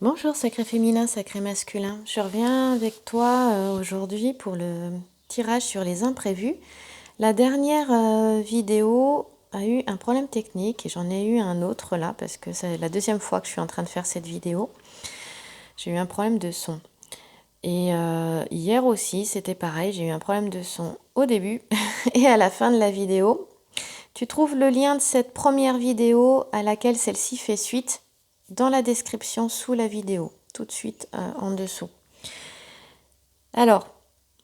Bonjour sacré féminin, sacré masculin. Je reviens avec toi aujourd'hui pour le tirage sur les imprévus. La dernière vidéo a eu un problème technique et j'en ai eu un autre là parce que c'est la deuxième fois que je suis en train de faire cette vidéo. J'ai eu un problème de son. Et hier aussi, c'était pareil, j'ai eu un problème de son au début et à la fin de la vidéo. Tu trouves le lien de cette première vidéo à laquelle celle-ci fait suite dans la description sous la vidéo, tout de suite en dessous. Alors,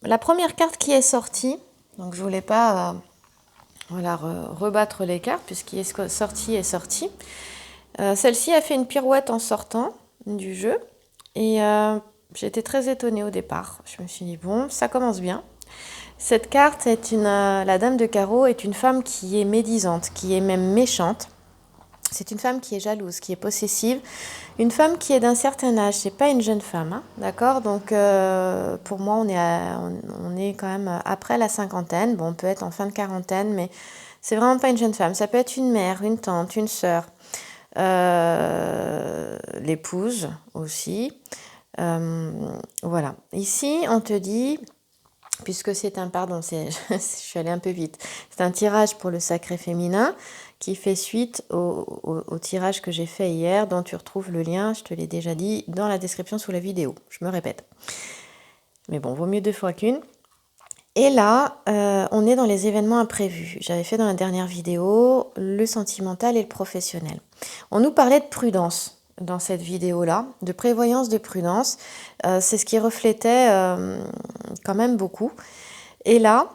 la première carte qui est sortie, donc je voulais pas rebattre les cartes puisqu'il est sorti est sorti. Celle-ci a fait une pirouette en sortant du jeu et j'étais très étonnée au départ. Je me suis dit bon, ça commence bien. Cette carte est la Dame de Carreau est une femme qui est médisante, qui est même méchante. C'est une femme qui est jalouse, qui est possessive, une femme qui est d'un certain âge. C'est pas une jeune femme, hein, d'accord. Donc pour moi, on est quand même après la cinquantaine. Bon, on peut être en fin de quarantaine, mais c'est vraiment pas une jeune femme. Ça peut être une mère, une tante, une sœur, l'épouse aussi. Voilà. Ici, on te dit, puisque c'est un, pardon, je suis allée un peu vite, c'est un tirage pour le sacré féminin qui fait suite au tirage que j'ai fait hier, dont tu retrouves le lien, je te l'ai déjà dit, dans la description sous la vidéo. Je me répète. Mais bon, vaut mieux deux fois qu'une. Et là, on est dans les événements imprévus. J'avais fait dans la dernière vidéo le sentimental et le professionnel. On nous parlait de prudence dans cette vidéo-là, de prévoyance, de prudence. C'est ce qui reflétait quand même beaucoup. Et là,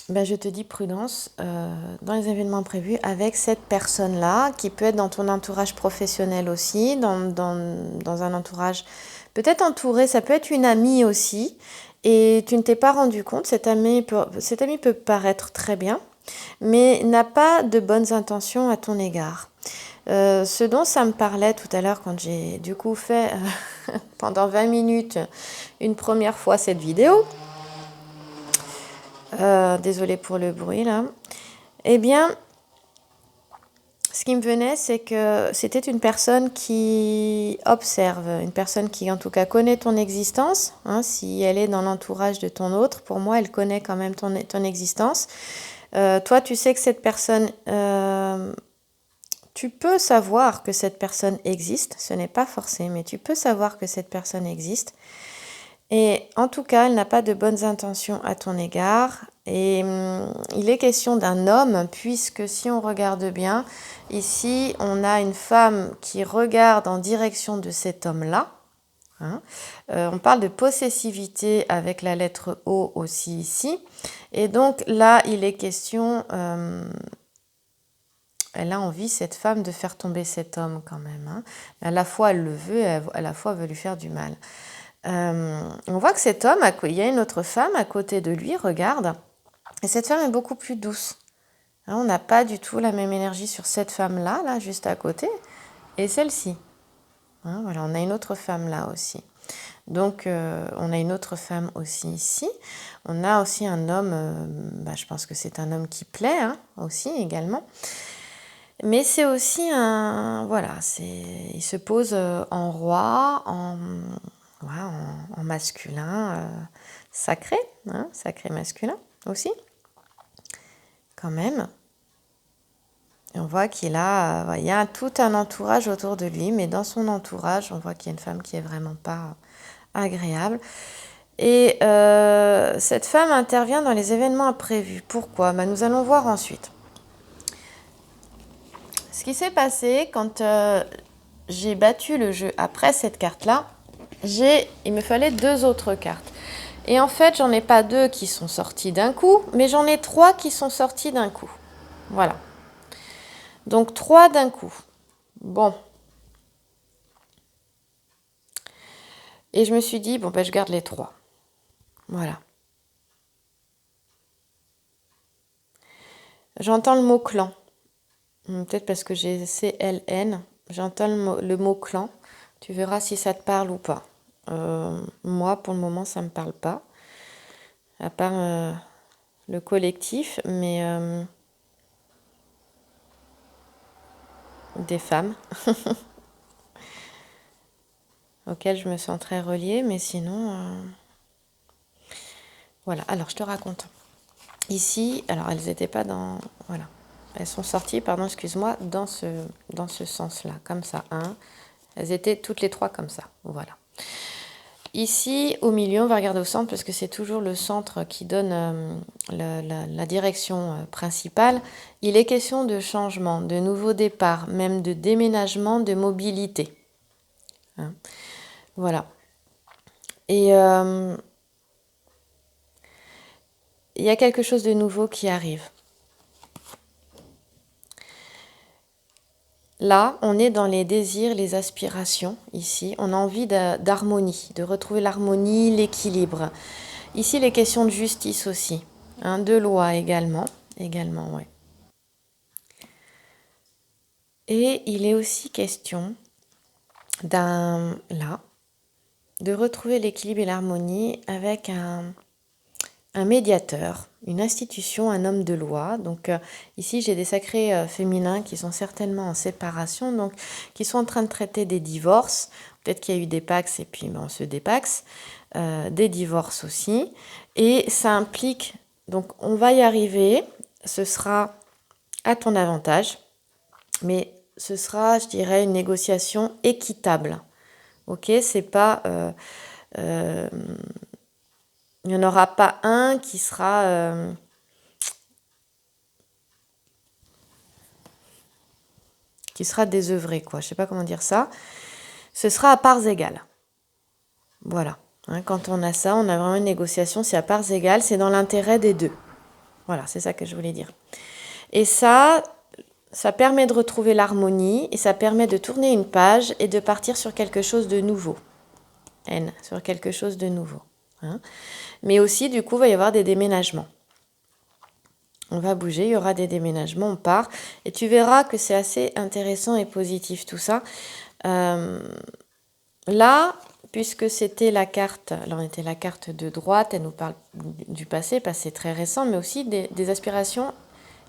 ben, je te dis prudence dans les événements prévus avec cette personne-là, qui peut être dans ton entourage professionnel aussi, dans un entourage peut-être entouré, ça peut être une amie aussi, et tu ne t'es pas rendu compte, cet ami peut paraître très bien, mais n'a pas de bonnes intentions à ton égard. Ce dont ça me parlait tout à l'heure quand j'ai du coup fait pendant 20 minutes une première fois cette vidéo, désolée pour le bruit là. Eh bien, ce qui me venait, c'est que c'était une personne qui observe, une personne qui en tout cas connaît ton existence. Hein, si elle est dans l'entourage de ton autre, pour moi, elle connaît quand même ton existence. Toi, tu sais que cette personne, tu peux savoir que cette personne existe. Ce n'est pas forcé, mais tu peux savoir que cette personne existe. Et en tout cas, elle n'a pas de bonnes intentions à ton égard. Et il est question d'un homme, puisque si on regarde bien, ici, on a une femme qui regarde en direction de cet homme-là. Hein. On parle de possessivité avec la lettre O aussi ici. Et donc là, il est question, elle a envie, cette femme, de faire tomber cet homme quand même. Hein. À la fois, elle le veut, à la fois, elle veut lui faire du mal. On voit que cet homme, il y a une autre femme à côté de lui, regarde, et cette femme est beaucoup plus douce. Hein, on n'a pas du tout la même énergie sur cette femme-là, là, juste à côté, et celle-ci. Hein, voilà, on a une autre femme là aussi. Donc, on a une autre femme aussi ici. On a aussi un homme, je pense que c'est un homme qui plaît hein, aussi également. Mais c'est aussi un... Voilà, il se pose en roi, en masculin sacré, hein, sacré masculin aussi, quand même. Et on voit qu'il a, il y a tout un entourage autour de lui, mais dans son entourage, on voit qu'il y a une femme qui est vraiment pas agréable. Et cette femme intervient dans les événements imprévus. Pourquoi? Nous allons voir ensuite. Ce qui s'est passé quand j'ai battu le jeu après cette carte-là, il me fallait deux autres cartes. Et en fait, j'en ai pas deux qui sont sorties d'un coup, mais j'en ai trois qui sont sorties d'un coup. Voilà. Donc trois d'un coup. Bon. Et je me suis dit, bon, je garde les trois. Voilà. J'entends le mot clan. Peut-être parce que j'ai CLN. J'entends le mot clan. Tu verras si ça te parle ou pas. Moi, pour le moment, ça ne me parle pas. À part le collectif, mais des femmes. auquel je me sens très reliée, mais sinon, voilà. Alors, je te raconte. Ici, alors elles n'étaient pas dans... Voilà. Elles sont sorties, pardon, excuse-moi, dans ce sens-là, comme ça. Hein. Elles étaient toutes les trois comme ça. Voilà. Ici, au milieu, on va regarder au centre parce que c'est toujours le centre qui donne la direction principale. Il est question de changement, de nouveau départ, même de déménagement, de mobilité. Hein. Voilà. Et il y a quelque chose de nouveau qui arrive. Là, on est dans les désirs, les aspirations, ici. On a envie d'harmonie, de retrouver l'harmonie, l'équilibre. Ici, les questions de justice aussi, hein, de loi également. Également, ouais. Et il est aussi question là, de retrouver l'équilibre et l'harmonie avec un médiateur, une institution, un homme de loi. Donc ici, j'ai des sacrés féminins qui sont certainement en séparation, donc qui sont en train de traiter des divorces. Peut-être qu'il y a eu des pax et puis on se dépaxe. Des divorces aussi. Et ça implique, donc on va y arriver, ce sera à ton avantage, mais ce sera, je dirais, une négociation équitable. Ok, c'est pas... il n'y en aura pas un qui sera désœuvré, quoi. Je sais pas comment dire ça. Ce sera à parts égales. Voilà. Hein, quand on a ça, on a vraiment une négociation, c'est à parts égales, c'est dans l'intérêt des deux. Voilà, c'est ça que je voulais dire. Et ça permet de retrouver l'harmonie et ça permet de tourner une page et de partir sur quelque chose de nouveau. Sur quelque chose de nouveau. Hein. Mais aussi, du coup, il va y avoir des déménagements. On va bouger, il y aura des déménagements, on part. Et tu verras que c'est assez intéressant et positif tout ça. Là, puisque c'était la carte, alors on était la carte de droite, elle nous parle du passé très récent, mais aussi des aspirations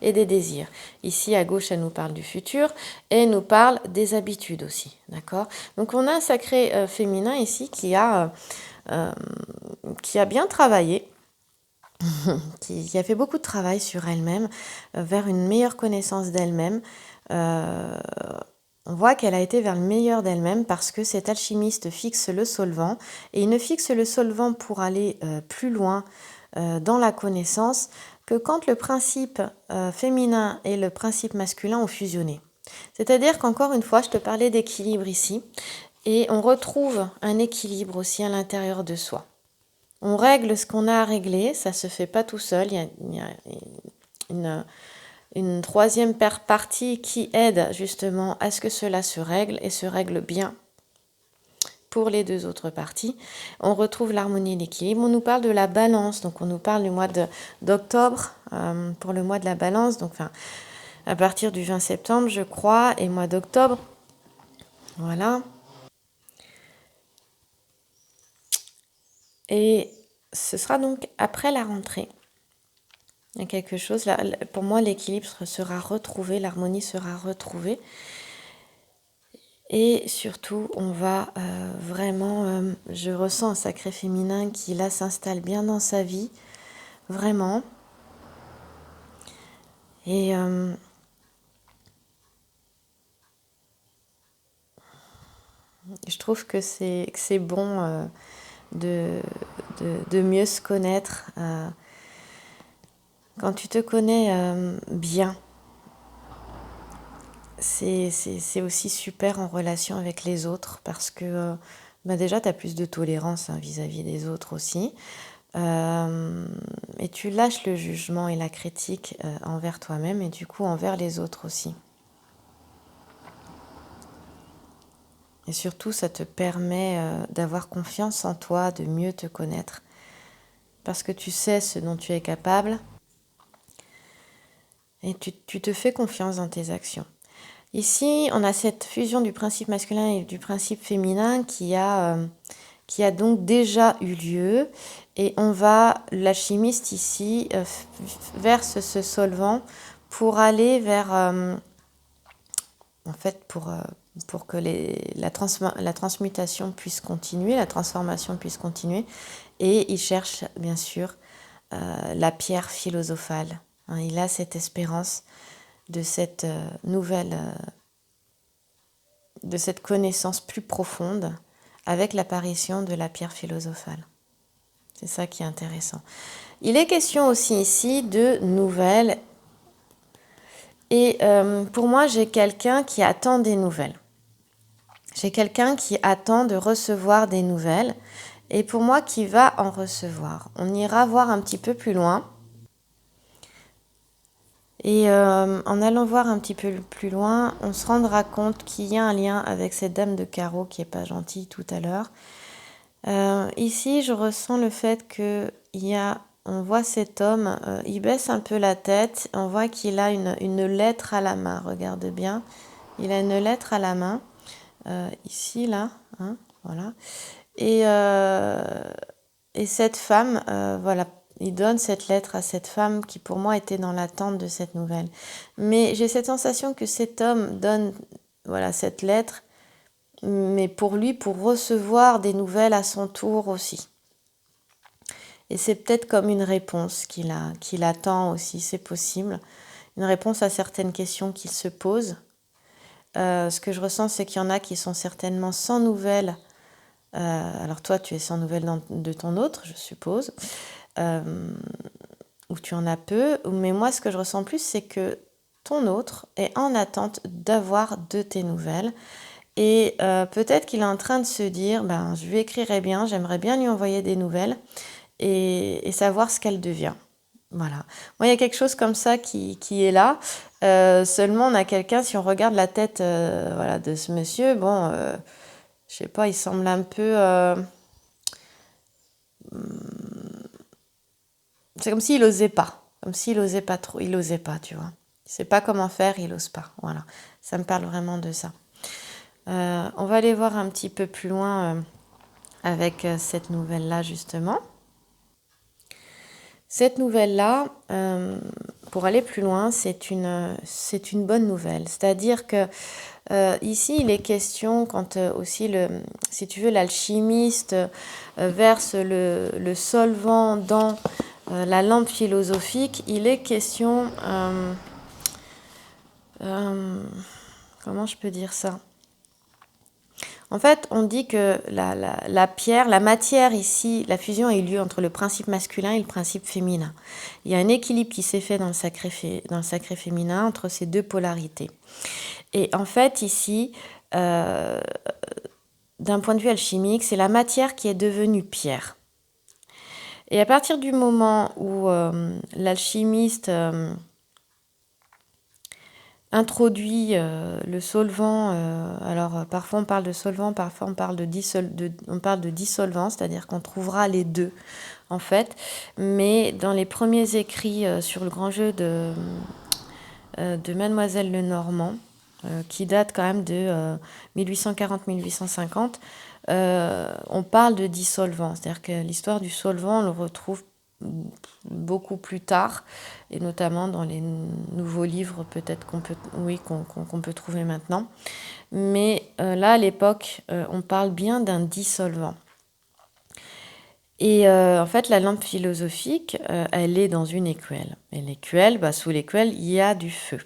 et des désirs. Ici, à gauche, elle nous parle du futur et elle nous parle des habitudes aussi. D'accord ? Donc, on a un sacré féminin ici qui a bien travaillé, qui a fait beaucoup de travail sur elle-même, vers une meilleure connaissance d'elle-même. On voit qu'elle a été vers le meilleur d'elle-même parce que cet alchimiste fixe le solvant et il ne fixe le solvant pour aller plus loin dans la connaissance que quand le principe féminin et le principe masculin ont fusionné. C'est-à-dire qu'encore une fois, je te parlais d'équilibre ici et on retrouve un équilibre aussi à l'intérieur de soi. On règle ce qu'on a à régler, ça se fait pas tout seul, il y a une troisième partie qui aide justement à ce que cela se règle et se règle bien pour les deux autres parties. On retrouve l'harmonie et l'équilibre. On nous parle de la balance, donc on nous parle du mois d'octobre pour le mois de la balance, donc enfin, à partir du 20 septembre je crois, et mois d'octobre. Voilà. Et ce sera donc après la rentrée. Il y a quelque chose, là, pour moi l'équilibre sera retrouvé, l'harmonie sera retrouvée. Et surtout, on va vraiment, je ressens un sacré féminin qui là s'installe bien dans sa vie, vraiment. Et je trouve que c'est bon de mieux se connaître. Quand tu te connais bien, c'est aussi super en relation avec les autres parce que déjà, tu as plus de tolérance vis-à-vis des autres aussi. Et tu lâches le jugement et la critique envers toi-même et du coup envers les autres aussi. Et surtout, ça te permet d'avoir confiance en toi, de mieux te connaître. Parce que tu sais ce dont tu es capable et tu te fais confiance dans tes actions. Ici, on a cette fusion du principe masculin et du principe féminin qui a donc déjà eu lieu. Et l'alchimiste ici verse ce solvant pour aller vers, pour que la transmutation puisse continuer, la transformation puisse continuer. Et il cherche, bien sûr, la pierre philosophale. Hein, il a cette espérance de cette de cette connaissance plus profonde avec l'apparition de la pierre philosophale. C'est ça qui est intéressant. Il est question aussi ici de nouvelles. Et pour moi, j'ai quelqu'un qui attend des nouvelles. J'ai quelqu'un qui attend de recevoir des nouvelles. Et pour moi, qui va en recevoir. On ira voir un petit peu plus loin. Et en allant voir un petit peu plus loin, on se rendra compte qu'il y a un lien avec cette dame de carreau qui n'est pas gentille tout à l'heure. Ici, je ressens le fait on voit cet homme, il baisse un peu la tête, on voit qu'il a une lettre à la main, regarde bien. Il a une lettre à la main, ici, là, hein, voilà. Et cette femme, voilà, il donne cette lettre à cette femme qui pour moi était dans l'attente de cette nouvelle. Mais j'ai cette sensation que cet homme donne voilà, cette lettre, mais pour lui, pour recevoir des nouvelles à son tour aussi. Et c'est peut-être comme une réponse qu'il attend aussi, c'est possible. Une réponse à certaines questions qu'il se pose. Ce que je ressens, c'est qu'il y en a qui sont certainement sans nouvelles. Alors toi, tu es sans nouvelles de ton autre, je suppose. Ou tu en as peu. Mais moi, ce que je ressens plus, c'est que ton autre est en attente d'avoir de tes nouvelles. Et peut-être qu'il est en train de se dire, je lui écrirai bien, j'aimerais bien lui envoyer des nouvelles et savoir ce qu'elle devient. Voilà. Moi, il y a quelque chose comme ça qui est là. Seulement, on a quelqu'un, si on regarde la tête voilà, de ce monsieur, je sais pas, il semble un peu... c'est comme s'il osait pas. Comme s'il osait pas trop. Il osait pas, tu vois. Il sait pas comment faire, il ose pas. Voilà. Ça me parle vraiment de ça. On va aller voir un petit peu plus loin avec cette nouvelle-là, justement. Cette nouvelle-là, pour aller plus loin, c'est une bonne nouvelle. C'est-à-dire que ici, il est question, quand aussi, si tu veux, l'alchimiste verse le solvant dans la lampe philosophique, il est question... comment je peux dire ça ? En fait, on dit que la pierre, la matière ici, la fusion a eu lieu entre le principe masculin et le principe féminin. Il y a un équilibre qui s'est fait dans le sacré féminin entre ces deux polarités. Et en fait, ici, d'un point de vue alchimique, c'est la matière qui est devenue pierre. Et à partir du moment où l'alchimiste... introduit le solvant, alors parfois on parle de solvant, parfois on parle de dissolvant, c'est-à-dire qu'on trouvera les deux en fait, mais dans les premiers écrits sur le grand jeu de Mademoiselle Lenormand, qui date quand même de 1840-1850, on parle de dissolvant, c'est-à-dire que l'histoire du solvant, on le retrouve beaucoup plus tard, et notamment dans les nouveaux livres peut-être qu'on peut trouver maintenant. Mais là, à l'époque, on parle bien d'un dissolvant. Et en fait, la lampe philosophique, elle est dans une écuelle. Et l'écuelle, sous l'écuelle, il y a du feu.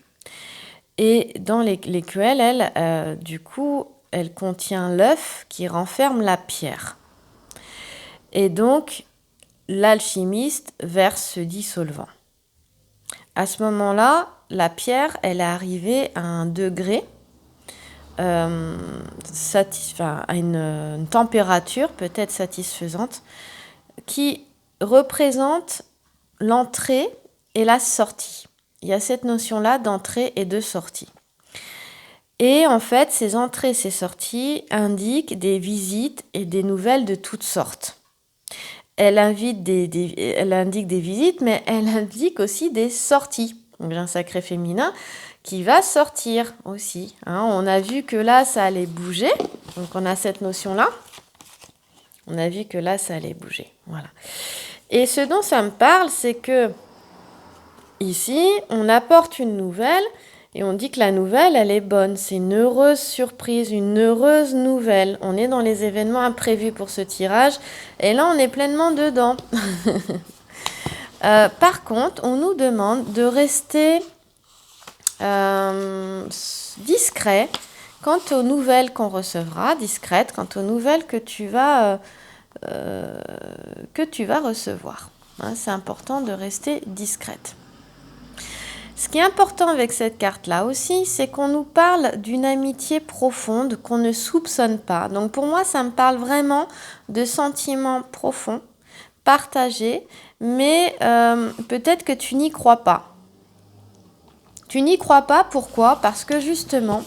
Et dans l'écuelle, elle, du coup, elle contient l'œuf qui renferme la pierre. Et donc, l'alchimiste verse ce dissolvant. À ce moment-là, la pierre, elle est arrivée à un degré, à une température peut-être satisfaisante, qui représente l'entrée et la sortie. Il y a cette notion-là d'entrée et de sortie. Et en fait, ces entrées et ces sorties indiquent des visites et des nouvelles de toutes sortes. Elle indique des visites, mais elle indique aussi des sorties. Donc j'ai un sacré féminin qui va sortir aussi. On a vu que là, ça allait bouger. Donc on a cette notion-là. On a vu que là, ça allait bouger. Voilà. Et ce dont ça me parle, c'est que ici, on apporte une nouvelle Et on dit que la nouvelle, elle est bonne. C'est une heureuse surprise, une heureuse nouvelle. On est dans les événements imprévus pour ce tirage. Et là, on est pleinement dedans. Par contre, on nous demande de rester discret quant aux nouvelles qu'on recevra, discrète quant aux nouvelles que tu vas recevoir. Hein, c'est important de rester discrète. Ce qui est important avec cette carte-là aussi, c'est qu'on nous parle d'une amitié profonde qu'on ne soupçonne pas. Donc pour moi, ça me parle vraiment de sentiments profonds, partagés, mais peut-être que tu n'y crois pas. Tu n'y crois pas, pourquoi? Parce que justement,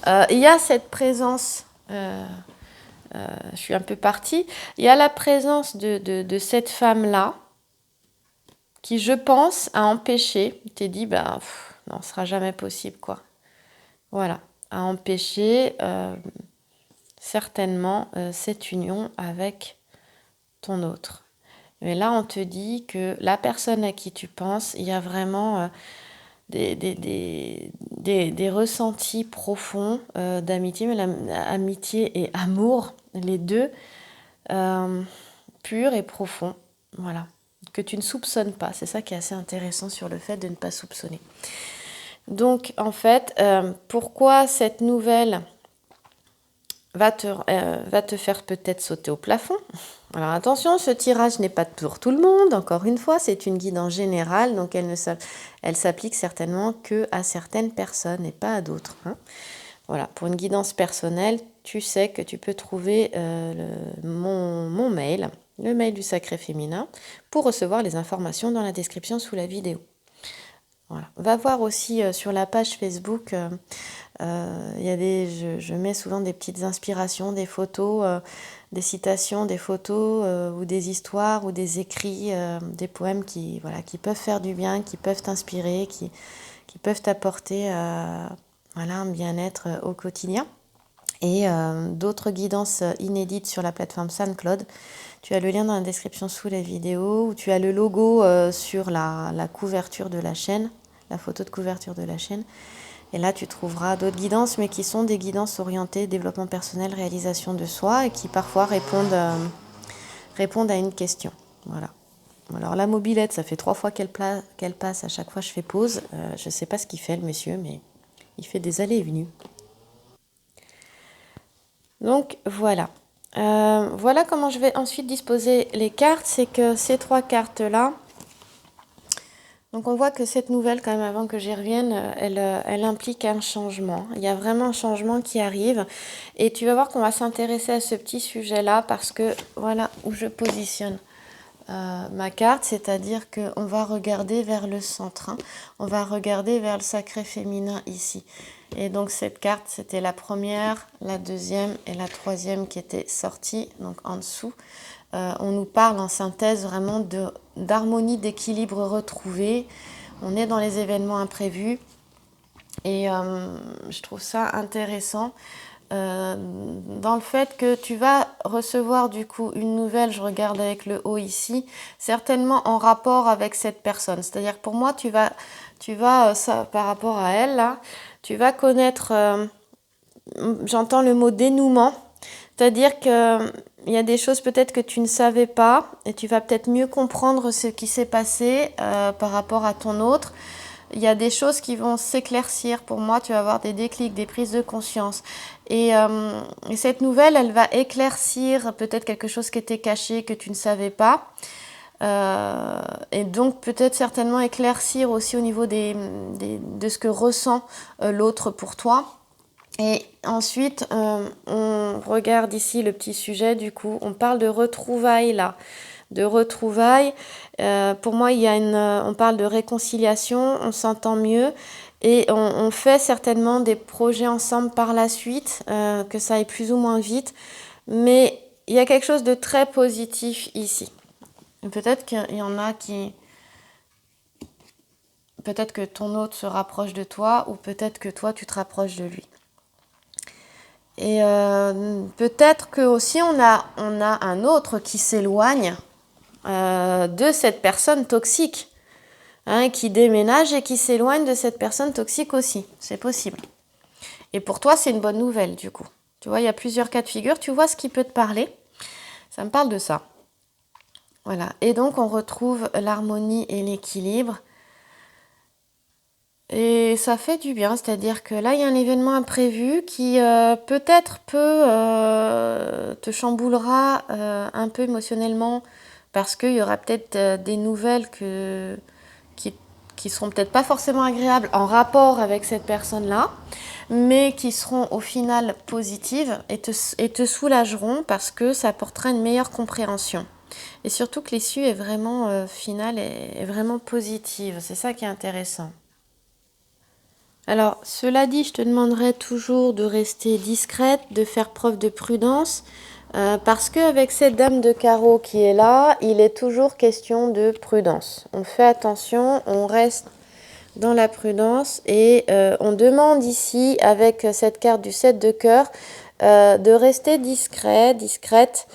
il y a cette présence, je suis un peu partie, il y a la présence de cette femme-là, qui, je pense, a empêché, tu t'es dit, non, ce ne sera jamais possible, quoi. Voilà, a empêché certainement cette union avec ton autre. Mais là, on te dit que la personne à qui tu penses, il y a vraiment des ressentis profonds d'amitié, mais amitié et amour, les deux, purs et profonds, voilà. Que tu ne soupçonnes pas. C'est ça qui est assez intéressant sur le fait de ne pas soupçonner. Donc, en fait, pourquoi cette nouvelle va te faire peut-être sauter au plafond? Alors attention, ce tirage n'est pas pour tout le monde. Encore une fois, c'est une guidance générale, donc elle s'applique certainement qu'à certaines personnes et pas à d'autres. Hein. Voilà, pour une guidance personnelle, tu sais que tu peux trouver mon mail, le mail du Sacré Féminin, pour recevoir les informations dans la description sous la vidéo. Voilà. Va voir aussi sur la page Facebook, je mets souvent des petites inspirations, des photos, des citations, des photos ou des histoires ou des écrits, des poèmes qui peuvent faire du bien, qui peuvent t'inspirer, qui peuvent t'apporter un bien-être au quotidien. Et d'autres guidances inédites sur la plateforme SoundCloud. Tu as le lien dans la description sous la vidéo, où tu as le logo sur la couverture de la chaîne, la photo de couverture de la chaîne. Et là, tu trouveras d'autres guidances, mais qui sont des guidances orientées développement personnel, réalisation de soi, et qui parfois répondent à une question. Voilà. Alors la mobilette, ça fait 3 fois qu'elle passe, à chaque fois je fais pause. Je ne sais pas ce qu'il fait le monsieur, mais il fait des allées et venues. Donc voilà. Voilà comment je vais ensuite disposer les cartes. C'est que ces 3 cartes-là, donc on voit que cette nouvelle, quand même, avant que j'y revienne, elle implique un changement. Il y a vraiment un changement qui arrive. Et tu vas voir qu'on va s'intéresser à ce petit sujet-là parce que voilà où je positionne ma carte, c'est-à-dire qu'on va regarder vers le centre. Hein. On va regarder vers le Sacré Féminin ici. Et donc cette carte, c'était la première, la deuxième et la troisième qui étaient sorties, donc en dessous. On nous parle en synthèse vraiment d'harmonie, d'équilibre retrouvé. On est dans les événements imprévus. Et je trouve ça intéressant dans le fait que tu vas recevoir du coup une nouvelle, je regarde avec le haut ici, certainement en rapport avec cette personne. C'est-à-dire pour moi, tu vas ça, par rapport à elle, là, tu vas connaître, j'entends le mot dénouement, c'est-à-dire qu'il y a des choses peut-être que tu ne savais pas et tu vas peut-être mieux comprendre ce qui s'est passé par rapport à ton autre. Il y a des choses qui vont s'éclaircir pour moi, tu vas avoir des déclics, des prises de conscience. Et cette nouvelle, elle va éclaircir peut-être quelque chose qui était caché, que tu ne savais pas. Et donc peut-être certainement éclaircir aussi au niveau de ce que ressent l'autre pour toi. Et ensuite, on regarde ici le petit sujet, du coup, on parle de retrouvailles là. De retrouvailles. Pour moi, on parle de réconciliation, on s'entend mieux et on fait certainement des projets ensemble par la suite, que ça aille plus ou moins vite. Mais il y a quelque chose de très positif ici. Peut-être qu'il y en a qui... Peut-être que ton autre se rapproche de toi ou peut-être que toi, tu te rapproches de lui. Et peut-être que aussi on a un autre qui s'éloigne de cette personne toxique. hein, qui déménage et qui s'éloigne de cette personne toxique aussi. C'est possible. Et pour toi, c'est une bonne nouvelle, du coup. Tu vois, il y a plusieurs cas de figure. Tu vois ce qui peut te parler. Ça me parle de ça. Voilà. Et donc, on retrouve l'harmonie et l'équilibre. Et ça fait du bien. C'est-à-dire que là, il y a un événement imprévu qui peut-être te chamboulera un peu émotionnellement parce qu'il y aura peut-être des nouvelles qui seront peut-être pas forcément agréables en rapport avec cette personne-là, mais qui seront au final positives et te soulageront parce que ça apportera une meilleure compréhension. Et surtout que l'issue est vraiment finale et est vraiment positive. C'est ça qui est intéressant. Alors, cela dit, je te demanderai toujours de rester discrète, de faire preuve de prudence, parce qu'avec cette dame de carreau qui est là, il est toujours question de prudence. On fait attention, on reste dans la prudence et on demande ici, avec cette carte du 7 de cœur, de rester discrète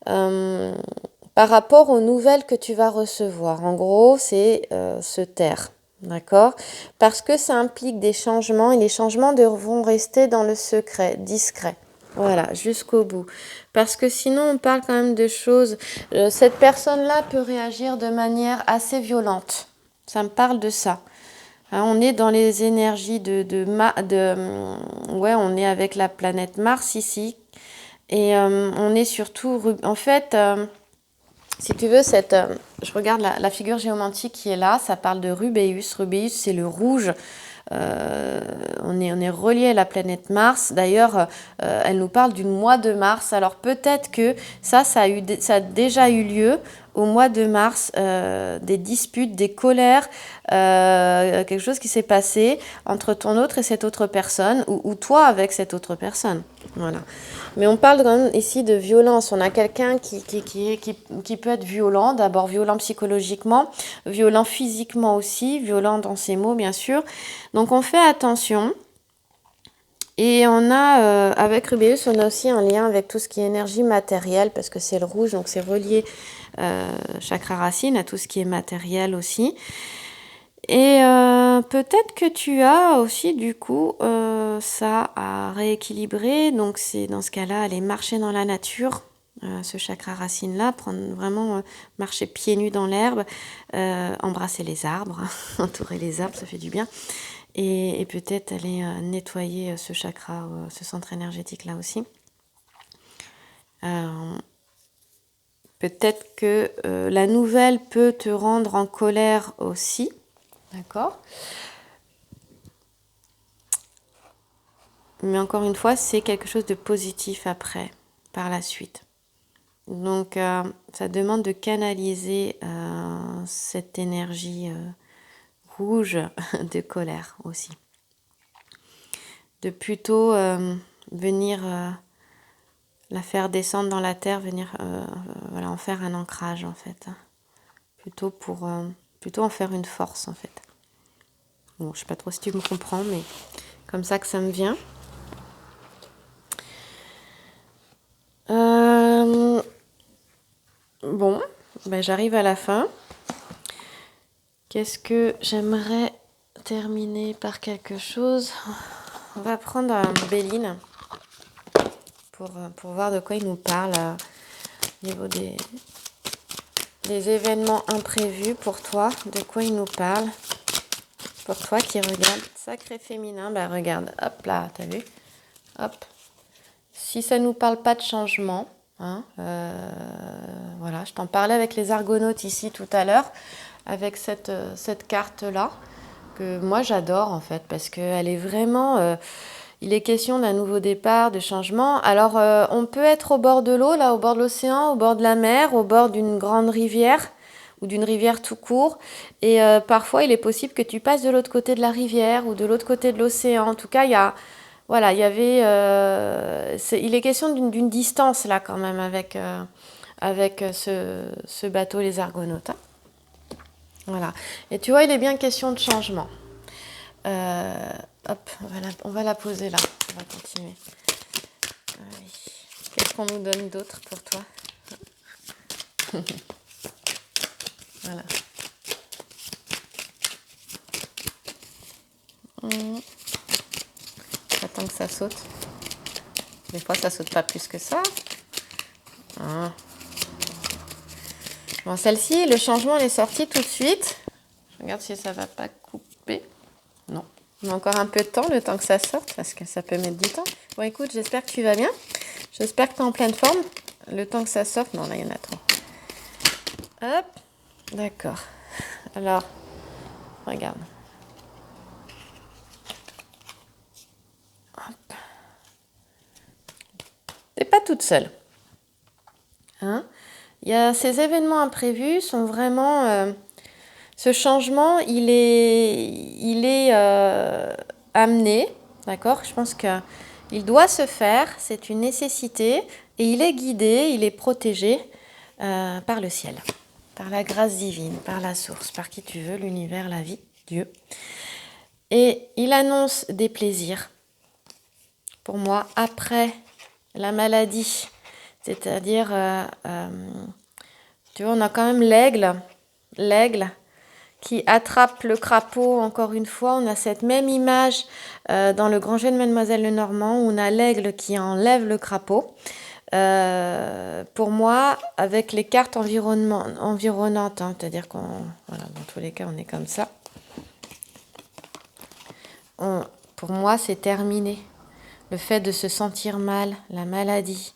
par rapport aux nouvelles que tu vas recevoir. En gros, c'est se taire. D'accord? Parce que ça implique des changements et les changements devront rester dans le secret, discret. Voilà, jusqu'au bout. Parce que sinon, on parle quand même de choses. Cette personne-là peut réagir de manière assez violente. Ça me parle de ça. Hein, on est dans les énergies ouais, on est avec la planète Mars ici. Et on est surtout... En fait... si tu veux, je regarde la figure géomantique qui est là, ça parle de Rubéus. Rubéus, c'est le rouge. On est relié à la planète Mars. D'ailleurs, elle nous parle du mois de mars. Alors peut-être que ça a déjà eu lieu au mois de mars, des disputes, des colères, quelque chose qui s'est passé entre ton autre et cette autre personne, ou toi avec cette autre personne. Voilà. Mais on parle quand même ici de violence. On a quelqu'un qui peut être violent, d'abord violent psychologiquement, violent physiquement aussi, violent dans ses mots bien sûr. Donc on fait attention. Et on a, avec Rubéus, on a aussi un lien avec tout ce qui est énergie matérielle, parce que c'est le rouge, donc c'est relié chakra racine à tout ce qui est matériel aussi. Et peut-être que tu as aussi du coup ça à rééquilibrer. Donc c'est dans ce cas-là aller marcher dans la nature, ce chakra racine là, prendre vraiment marcher pieds nus dans l'herbe, embrasser les arbres, entourer les arbres, ça fait du bien. Et peut-être aller nettoyer ce chakra, ce centre énergétique là aussi. Peut-être que la nouvelle peut te rendre en colère aussi. D'accord. Mais encore une fois, c'est quelque chose de positif après, par la suite. Donc, ça demande de canaliser cette énergie rouge de colère aussi. De plutôt venir la faire descendre dans la terre, venir voilà, en faire un ancrage en fait. Plutôt en faire une force en fait. Bon, je sais pas trop si tu me comprends, mais comme ça que ça me vient. Bon, ben j'arrive à la fin. Qu'est-ce que j'aimerais terminer par quelque chose? On va prendre Béline pour voir de quoi il nous parle au niveau des événements imprévus pour toi. De quoi il nous parle? Pour toi qui regarde sacré féminin, ben regarde, hop là, t'as vu? Hop. Si ça nous parle pas de changement, hein, voilà, je t'en parlais avec les argonautes ici tout à l'heure, avec cette carte-là, que moi j'adore en fait, parce qu'elle est vraiment... il est question d'un nouveau départ, de changement. Alors, on peut être au bord de l'eau, là, au bord de l'océan, au bord de la mer, au bord d'une grande rivière, ou d'une rivière tout court. Et parfois, il est possible que tu passes de l'autre côté de la rivière, ou de l'autre côté de l'océan. En tout cas, il y a... Voilà, il y avait... il est question d'une distance, là, quand même, avec ce bateau, les Argonautes. Hein. Voilà. Et tu vois, il est bien question de changement. Hop, on va la poser là. On va continuer. Allez. Qu'est-ce qu'on nous donne d'autre pour toi? Voilà. Attends que ça saute. Des fois, ça saute pas plus que ça. Ah. Bon, celle-ci, le changement elle est sorti tout de suite. Je regarde si ça va pas couper. Non. On a encore un peu de temps, le temps que ça sorte, parce que ça peut mettre du temps. Bon, écoute, j'espère que tu vas bien. J'espère que tu es en pleine forme. Le temps que ça sorte, non, là, il y en a trop. Hop, d'accord. Alors, regarde. Hop. T'es pas toute seule. Hein? Il y a ces événements imprévus sont vraiment... ce changement, il est amené, d'accord? Je pense qu'il doit se faire, c'est une nécessité, et il est guidé, il est protégé par le ciel, par la grâce divine, par la source, par qui tu veux, l'univers, la vie, Dieu. Et il annonce des plaisirs, pour moi, après la maladie. C'est-à-dire, tu vois, on a quand même l'aigle qui attrape le crapaud, encore une fois. On a cette même image dans le grand jeu de Mademoiselle Lenormand, où on a l'aigle qui enlève le crapaud. Pour moi, avec les cartes environnantes, hein, c'est-à-dire qu'on, voilà, dans tous les cas, on est comme ça. Pour moi, c'est terminé. Le fait de se sentir mal, la maladie,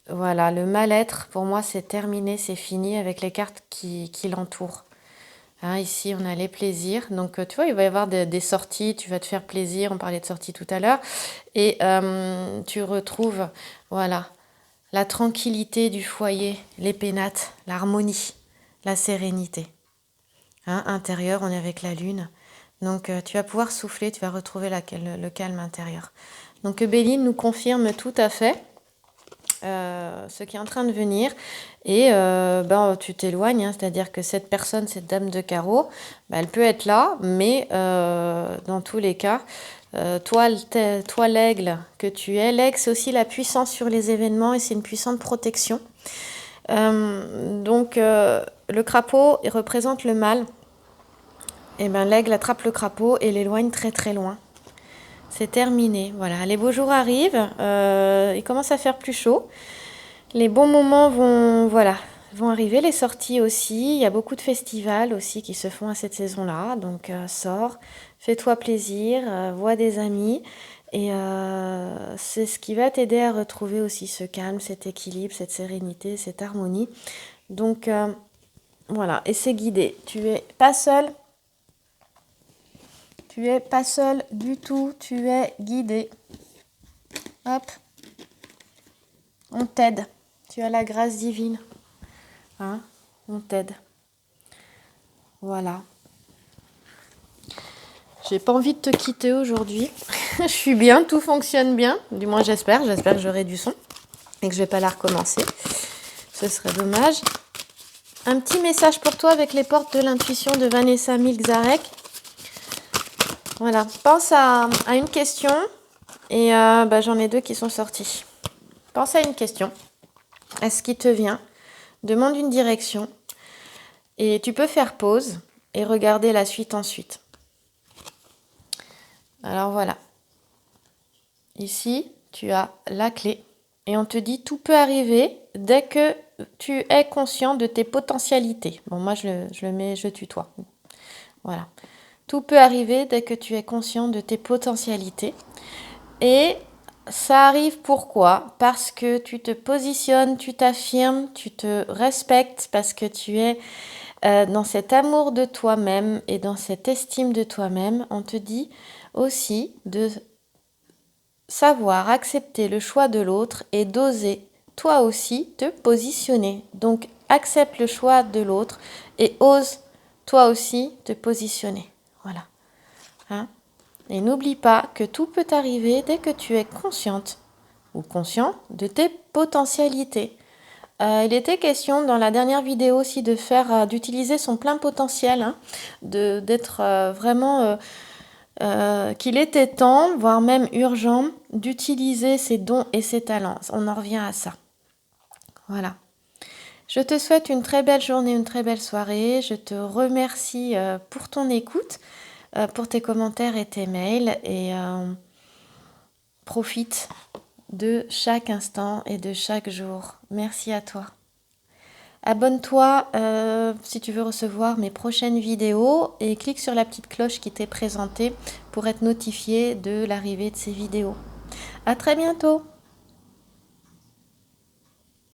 voilà, le mal-être, pour moi, c'est terminé, c'est fini avec les cartes qui l'entourent. Hein, ici, on a les plaisirs. Donc, tu vois, il va y avoir des sorties, tu vas te faire plaisir. On parlait de sorties tout à l'heure. Et tu retrouves, voilà, la tranquillité du foyer, les pénates, l'harmonie, la sérénité. Hein, intérieur, on est avec la lune. Donc, tu vas pouvoir souffler, tu vas retrouver le calme intérieur. Donc, Béline nous confirme tout à fait ce qui est en train de venir. Et tu t'éloignes, hein, c'est-à-dire que cette personne, cette dame de carreau, elle peut être là, mais dans tous les cas, toi l'aigle que tu es, l'aigle, c'est aussi la puissance sur les événements et c'est une puissante protection. Donc, le crapaud, il représente le mal. Et l'aigle attrape le crapaud et l'éloigne très très loin. C'est terminé. Voilà, les beaux jours arrivent. Il commence à faire plus chaud. Les bons moments vont arriver. Les sorties aussi. Il y a beaucoup de festivals aussi qui se font à cette saison-là. Donc, sors, fais-toi plaisir, vois des amis. Et c'est ce qui va t'aider à retrouver aussi ce calme, cet équilibre, cette sérénité, cette harmonie. Donc, voilà. Et c'est guidé. Tu n'es pas seul. Tu n'es pas seul du tout, tu es guidé. Hop. On t'aide. Tu as la grâce divine. Hein? On t'aide. Voilà. J'ai pas envie de te quitter aujourd'hui. Je suis bien, tout fonctionne bien. Du moins j'espère. J'espère que j'aurai du son et que je vais pas la recommencer. Ce serait dommage. Un petit message pour toi avec les portes de l'intuition de Vanessa Milczarek. Voilà, pense à une question et j'en ai deux qui sont sortis. Pense à une question, à ce qui te vient, demande une direction et tu peux faire pause et regarder la suite ensuite. Alors voilà, ici tu as la clé et on te dit tout peut arriver dès que tu es conscient de tes potentialités. Bon, moi je tutoie. Voilà. Tout peut arriver dès que tu es conscient de tes potentialités. Et ça arrive pourquoi? Parce que tu te positionnes, tu t'affirmes, tu te respectes, parce que tu es dans cet amour de toi-même et dans cette estime de toi-même. On te dit aussi de savoir accepter le choix de l'autre et d'oser toi aussi te positionner. Donc accepte le choix de l'autre et ose toi aussi te positionner. Voilà. Hein? Et n'oublie pas que tout peut arriver dès que tu es consciente ou conscient de tes potentialités. Il était question dans la dernière vidéo aussi d'utiliser son plein potentiel, hein, d'être vraiment qu'il était temps, voire même urgent, d'utiliser ses dons et ses talents. On en revient à ça. Voilà. Je te souhaite une très belle journée, une très belle soirée. Je te remercie pour ton écoute. pour tes commentaires et tes mails et profite de chaque instant et de chaque jour. Merci à toi. Abonne-toi si tu veux recevoir mes prochaines vidéos et clique sur la petite cloche qui t'est présentée pour être notifié de l'arrivée de ces vidéos. À très bientôt!